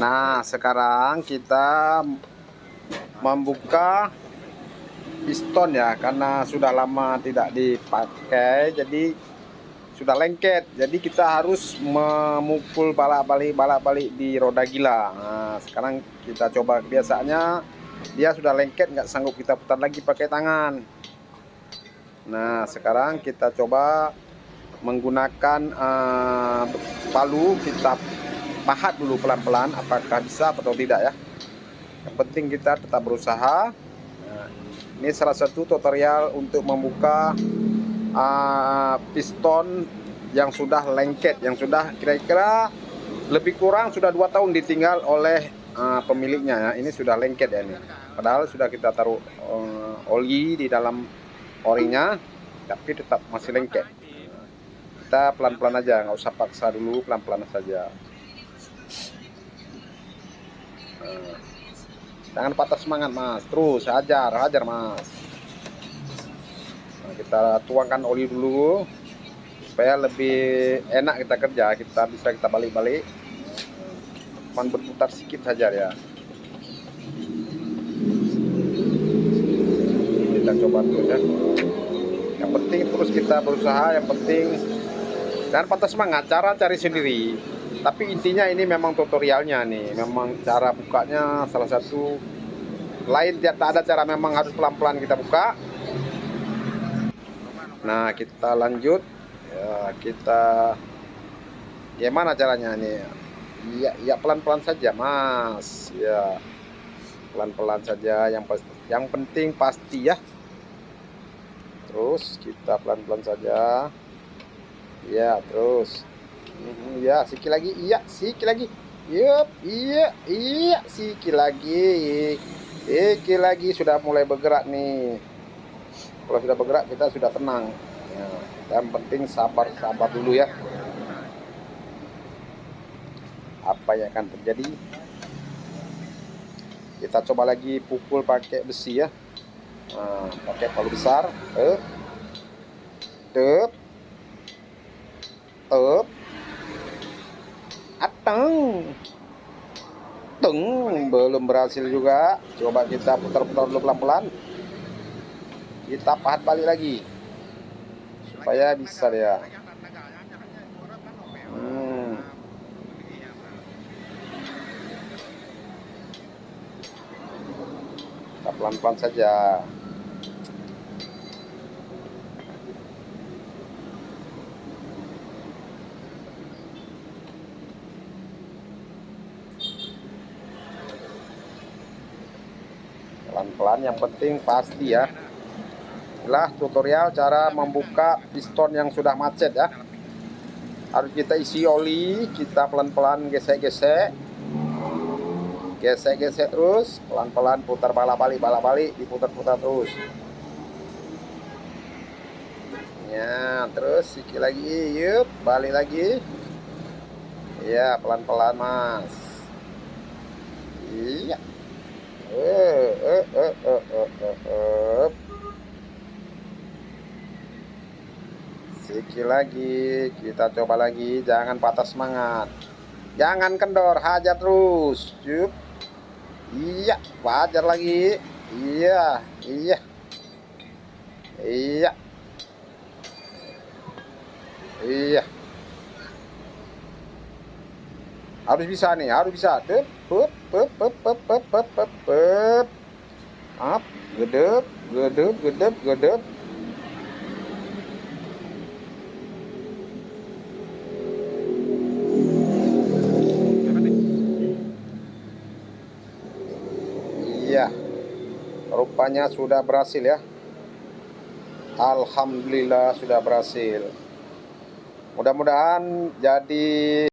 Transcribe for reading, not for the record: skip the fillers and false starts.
Nah, sekarang kita membuka piston ya, karena sudah lama tidak dipakai, jadi sudah lengket. Jadi kita harus memukul balak-balik di roda gila. Nah, sekarang kita coba. Biasanya dia sudah lengket, nggak sanggup kita putar lagi pakai tangan. Nah, sekarang kita coba menggunakan palu. Kita pahat dulu pelan-pelan, apakah bisa atau tidak ya. Yang penting kita tetap berusaha. Nah, ini salah satu tutorial untuk membuka piston yang sudah lengket, yang sudah kira-kira lebih kurang sudah 2 tahun ditinggal oleh pemiliknya ya. Ini sudah lengket ya ini. Padahal sudah kita taruh oli di dalam orinya, tapi tetap masih lengket. Kita pelan-pelan aja, nggak usah paksa dulu, pelan-pelan saja. Jangan patah semangat mas, terus hajar mas. Nah, kita tuangkan oli dulu supaya lebih enak kita kerja. Kita balik-balik, cuma berputar sedikit saja ya. Kita coba terus ya. Yang penting terus kita berusaha, yang penting jangan patah semangat. Cara cari sendiri, tapi intinya ini memang tutorialnya nih, memang cara bukanya salah satu. Lain tak ada cara, memang harus pelan-pelan kita buka. Nah, kita lanjut ya. Kita gimana caranya nih? Ya pelan-pelan saja mas ya, pelan-pelan saja. Yang penting pasti ya. Terus kita pelan-pelan saja ya. Terus ya, sikit lagi. Iya, sikit lagi. Yup, iya, sikit lagi. Sikit lagi. Sudah mulai bergerak nih. Kalau sudah bergerak kita sudah tenang ya. Yang penting sabar dulu ya. Apa yang akan terjadi, kita coba lagi pukul pakai besi ya. Nah, pakai palu besar. Tep ateng teng, belum berhasil juga. Coba kita putar-putar dulu pelan-pelan. Kita pahat balik lagi supaya bisa ya. Kita pelan-pelan saja. Pelan-pelan, yang penting pasti ya. Inilah tutorial cara membuka piston yang sudah macet ya. Harus kita isi oli, kita pelan-pelan gesek-gesek. Gesek-gesek terus, pelan-pelan putar balak-balik, diputar-putar terus. Ya, terus sikit lagi, yup, balik lagi. Ya, pelan-pelan mas. Iya. Sikit lagi, kita coba lagi. Jangan patah semangat, jangan kendor, hajar terus. Yup. Iya, hajar lagi. Iya, iya, iya, iya. Harus bisa nih, harus bisa. Up, gedep. Iya, rupanya sudah berhasil ya. Alhamdulillah sudah berhasil. Mudah-mudahan jadi